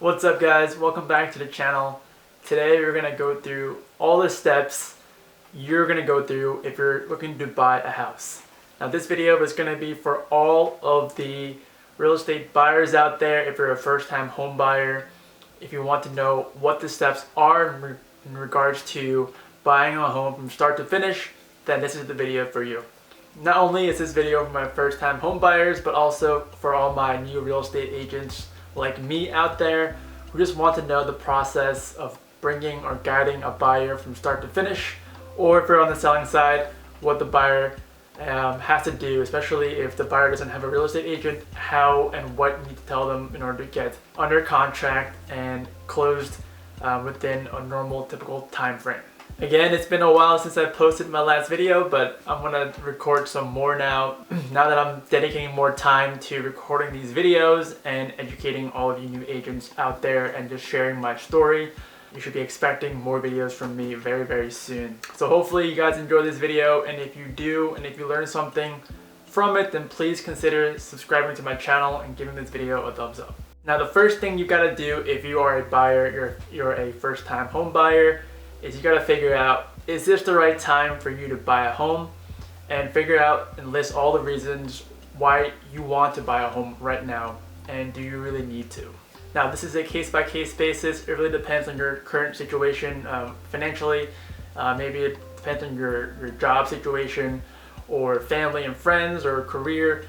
What's up guys, welcome back to the channel. Today we're going to go through all the steps you're going to go through if you're looking to buy a house. Now this video is going to be for all of the real estate buyers out there. If you're a first-time home buyer, if you want to know what the steps are in regards to buying a home from start to finish, then this is the video for you. Not only is this video for my first-time home buyers, but also for all my new real estate agents like me out there who just want to know the process of bringing or guiding a buyer from start to finish, or if you're on the selling side, what the buyer has to do, especially if the buyer doesn't have a real estate agent, how and what you need to tell them in order to get under contract and closed within a normal typical time frame. Again, it's been a while since I posted my last video, but I'm gonna record some more now that I'm dedicating more time to recording these videos and educating all of you new agents out there and just sharing my story. You should be expecting more videos from me very, very soon. So hopefully you guys enjoy this video, and if you do, and if you learn something from it, then please consider subscribing to my channel and giving this video a thumbs up. Now the first thing you gotta do if you are a buyer, you're a first-time home buyer, is you gotta figure out, is this the right time for you to buy a home? And figure out and list all the reasons why you want to buy a home right now, and do you really need to? Now this is a case-by-case basis. It really depends on your current situation financially. Maybe it depends on your job situation, or family and friends, or career.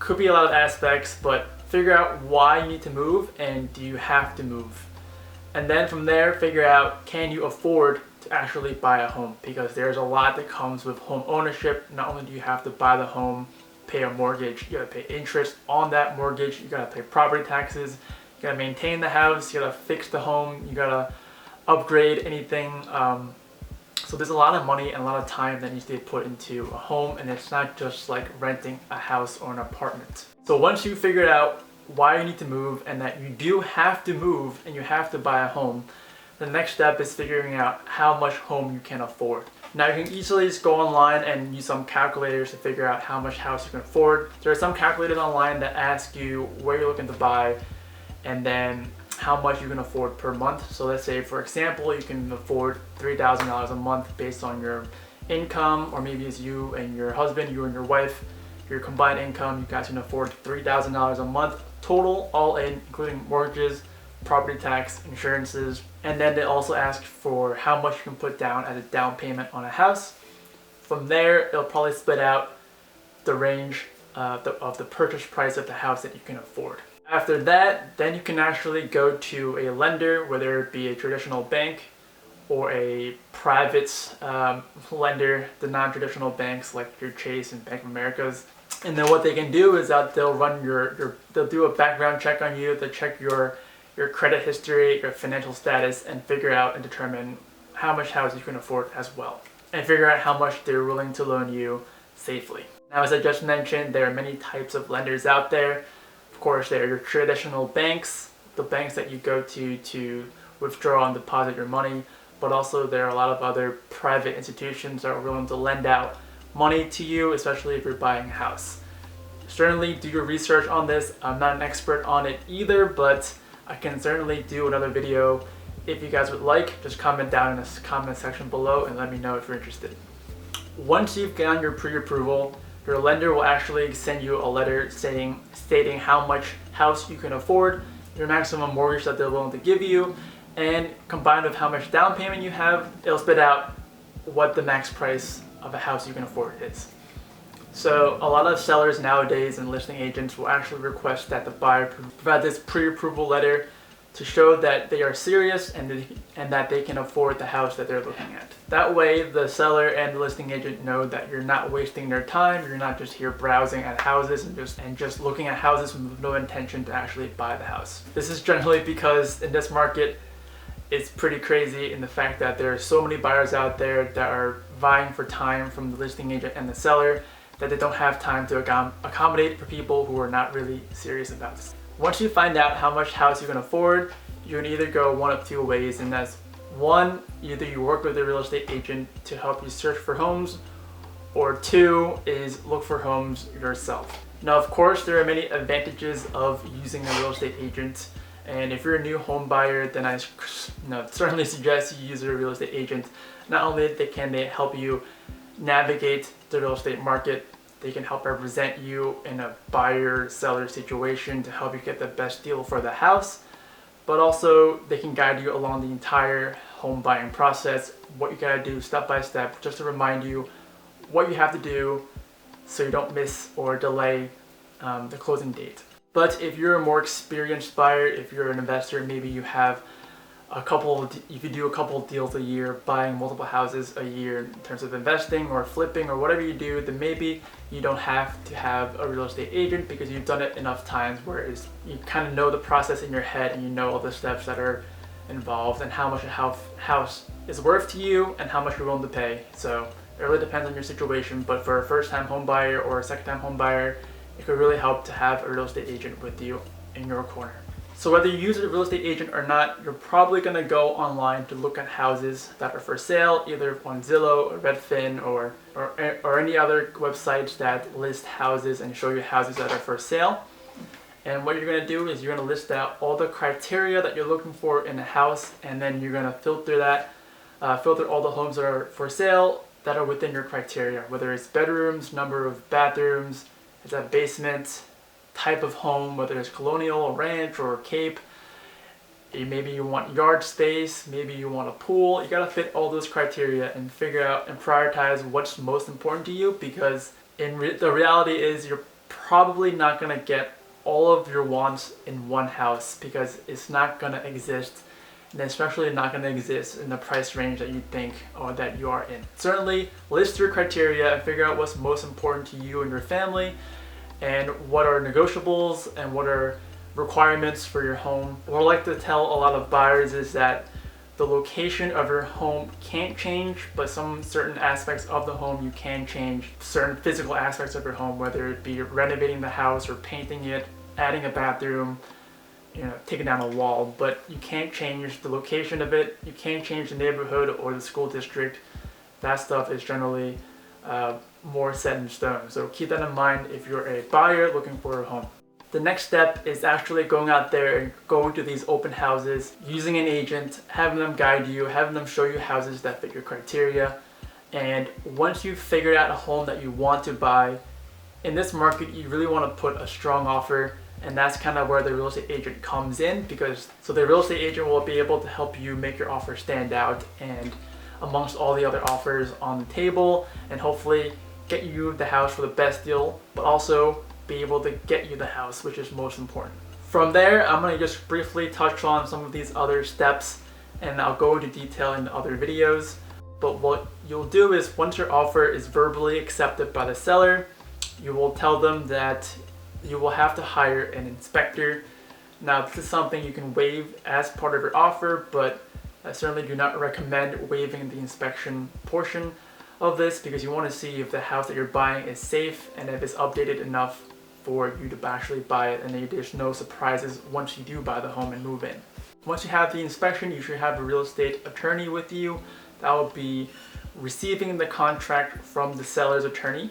Could be a lot of aspects, but figure out why you need to move and do you have to move. And then from there, figure out, can you afford to actually buy a home? Because there's a lot that comes with home ownership. Not only do you have to buy the home, pay a mortgage, you gotta pay interest on that mortgage, you gotta pay property taxes, you gotta maintain the house, you gotta fix the home, you gotta upgrade anything. So there's a lot of money and a lot of time that needs to be put into a home, and it's not just like renting a house or an apartment. So once you figure out why you need to move and that you do have to move and you have to buy a home, the next step is figuring out how much home you can afford. Now you can easily just go online and use some calculators to figure out how much house you can afford. There are some calculators online that ask you where you're looking to buy and then how much you can afford per month. So let's say, for example, you can afford $3,000 a month based on your income, or maybe it's you and your husband, you and your wife, your combined income, you guys can afford $3,000 a month total, all in, including mortgages, property tax, insurances. And then they also ask for how much you can put down as a down payment on a house. From there, it'll probably split out the range of the purchase price of the house that you can afford. After that, then you can actually go to a lender, whether it be a traditional bank or a private lender, the non-traditional banks like your Chase and Bank of America's. And then what they can do is that they'll run they'll do a background check on you. They'll check your credit history, your financial status, and figure out and determine how much house you can afford as well. And figure out how much they're willing to loan you safely. Now, as I just mentioned, there are many types of lenders out there. Of course, there are your traditional banks, the banks that you go to withdraw and deposit your money, but also there are a lot of other private institutions that are willing to lend out money to you, especially if you're buying a house. Certainly do your research on this. I'm not an expert on it either, but I can certainly do another video if you guys would like. Just comment down in the comment section below and let me know if you're interested. Once you've gotten your pre-approval, your lender will actually send you a letter stating how much house you can afford, your maximum mortgage that they're willing to give you, and combined with how much down payment you have, it'll spit out what the max price of a house you can afford is. So a lot of sellers nowadays and listing agents will actually request that the buyer provide this pre-approval letter to show that they are serious and that they can afford the house that they're looking at. That way the seller and the listing agent know that you're not wasting their time, you're not just here browsing at houses and just looking at houses with no intention to actually buy the house. This is generally because in this market, it's pretty crazy in the fact that there are so many buyers out there that are vying for time from the listing agent and the seller that they don't have time to accommodate for people who are not really serious about this. Once you find out how much house you can afford, you can either go one of two ways, and that's one, either you work with a real estate agent to help you search for homes, or two is look for homes yourself. Now, of course, there are many advantages of using a real estate agent And if you're a new home buyer, then I certainly suggest you use a real estate agent. Not only can they help you navigate the real estate market, they can help represent you in a buyer-seller situation to help you get the best deal for the house, but also they can guide you along the entire home buying process, what you gotta do step by step, just to remind you what you have to do so you don't miss or delay the closing date. But if you're a more experienced buyer, if you're an investor, maybe you have if you do a couple deals a year, buying multiple houses a year in terms of investing or flipping or whatever you do, then maybe you don't have to have a real estate agent because you've done it enough times where you kind of know the process in your head and you know all the steps that are involved and how much a house is worth to you and how much you're willing to pay. So it really depends on your situation, but for a first-time home buyer or a second-time home buyer, it could really help to have a real estate agent with you in your corner. So whether you use a real estate agent or not, you're probably going to go online to look at houses that are for sale, either on Zillow or Redfin or any other websites that list houses and show you houses that are for sale. And what you're going to do is you're going to list out all the criteria that you're looking for in a house, and then you're going to filter all the homes that are for sale that are within your criteria, whether it's bedrooms, number of bathrooms, is that basement, type of home, whether it's colonial or ranch or cape. Maybe you want yard space, maybe you want a pool. You gotta fit all those criteria and figure out and prioritize what's most important to you, because the reality is you're probably not gonna get all of your wants in one house because it's not gonna exist, and especially not gonna exist in the price range that you think or that you are in. Certainly list your criteria and figure out what's most important to you and your family, and what are negotiables and what are requirements for your home. What I like to tell a lot of buyers is that the location of your home can't change, but some certain aspects of the home you can change. Certain physical aspects of your home, whether it be renovating the house or painting it, adding a bathroom, taking down a wall, but you can't change the location of it. You can't change the neighborhood or the school district. That stuff is generally more set in stone. So keep that in mind if you're a buyer looking for a home. The next step is actually going out there and going to these open houses, using an agent, having them guide you, having them show you houses that fit your criteria. And once you've figured out a home that you want to buy, in this market you really want to put a strong offer, and that's kind of where the real estate agent comes in, because the real estate agent will be able to help you make your offer stand out and amongst all the other offers on the table, and hopefully get you the house for the best deal, but also be able to get you the house, which is most important. From there, I'm going to just briefly touch on some of these other steps, and I'll go into detail in other videos. But what you'll do is, once your offer is verbally accepted by the seller, you will tell them that you will have to hire an inspector. Now, this is something you can waive as part of your offer, but I certainly do not recommend waiving the inspection portion of this, because you want to see if the house that you're buying is safe and if it's updated enough for you to actually buy it, and there's no surprises once you do buy the home and move in. Once you have the inspection, you should have a real estate attorney with you that will be receiving the contract from the seller's attorney,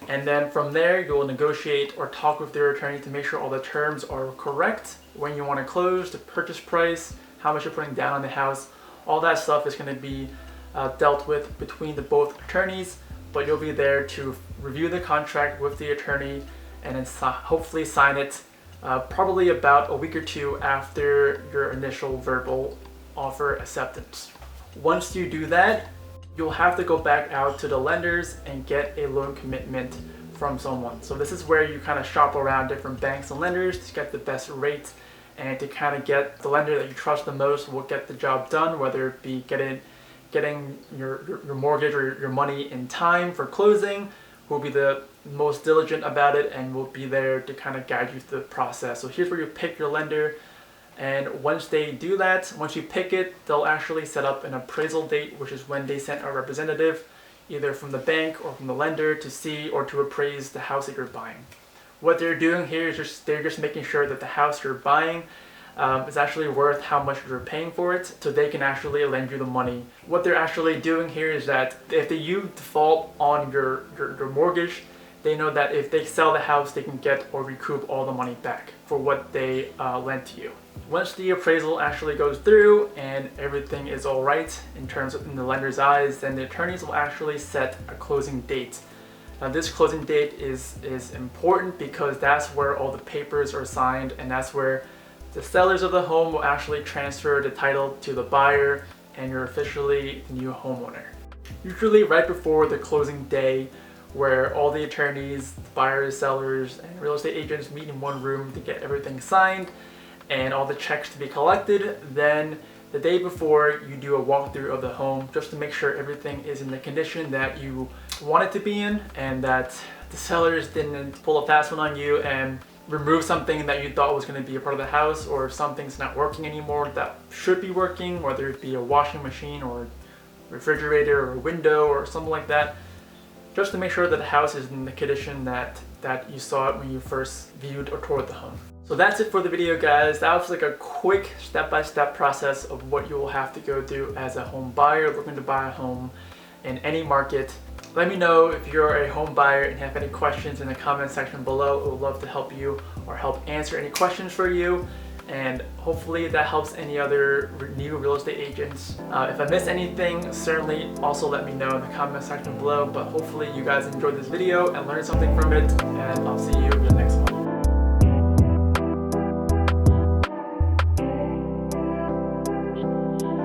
and then from there you will negotiate or talk with their attorney to make sure all the terms are correct, when you want to close, the purchase price, how much you're putting down on the house. All that stuff is going to be dealt with between the both attorneys, but you'll be there to review the contract with the attorney and then hopefully sign it probably about a week or two after your initial verbal offer acceptance. Once you do that, you'll have to go back out to the lenders and get a loan commitment from someone. So this is where you kind of shop around different banks and lenders to get the best rate, and to kind of get the lender that you trust the most will get the job done, whether it be getting your mortgage or your money in time for closing, who will be the most diligent about it and will be there to kind of guide you through the process. So here's where you pick your lender, and once they do that, once you pick it, they'll actually set up an appraisal date, which is when they send a representative either from the bank or from the lender to see or to appraise the house that you're buying. What they're doing here is they're just making sure that the house you're buying is actually worth how much you're paying for it, so they can actually lend you the money. What they're actually doing here is that if you default on your mortgage, they know that if they sell the house, they can get or recoup all the money back for what they lent to you. Once the appraisal actually goes through and everything is all right in terms of in the lender's eyes, then the attorneys will actually set a closing date. Now this closing date is important because that's where all the papers are signed, and that's where the sellers of the home will actually transfer the title to the buyer, and you're officially the new homeowner. Usually right before the closing day, where all the attorneys, buyers, sellers, and real estate agents meet in one room to get everything signed and all the checks to be collected, then the day before you do a walkthrough of the home just to make sure everything is in the condition that you want it to be in, and that the sellers didn't pull a fast one on you and remove something that you thought was going to be a part of the house, or something's not working anymore that should be working, whether it be a washing machine or refrigerator or a window or something like that, just to make sure that the house is in the condition that you saw it when you first viewed or toured the home. So that's it for the video, guys. That was like a quick step-by-step process of what you will have to go through as a home buyer looking to buy a home in any market. Let me know if you're a home buyer and have any questions in the comment section below. I would love to help you or help answer any questions for you. And hopefully that helps any other new real estate agents. If I missed anything, certainly also let me know in the comment section below. But hopefully you guys enjoyed this video and learned something from it. And I'll see you in the next one.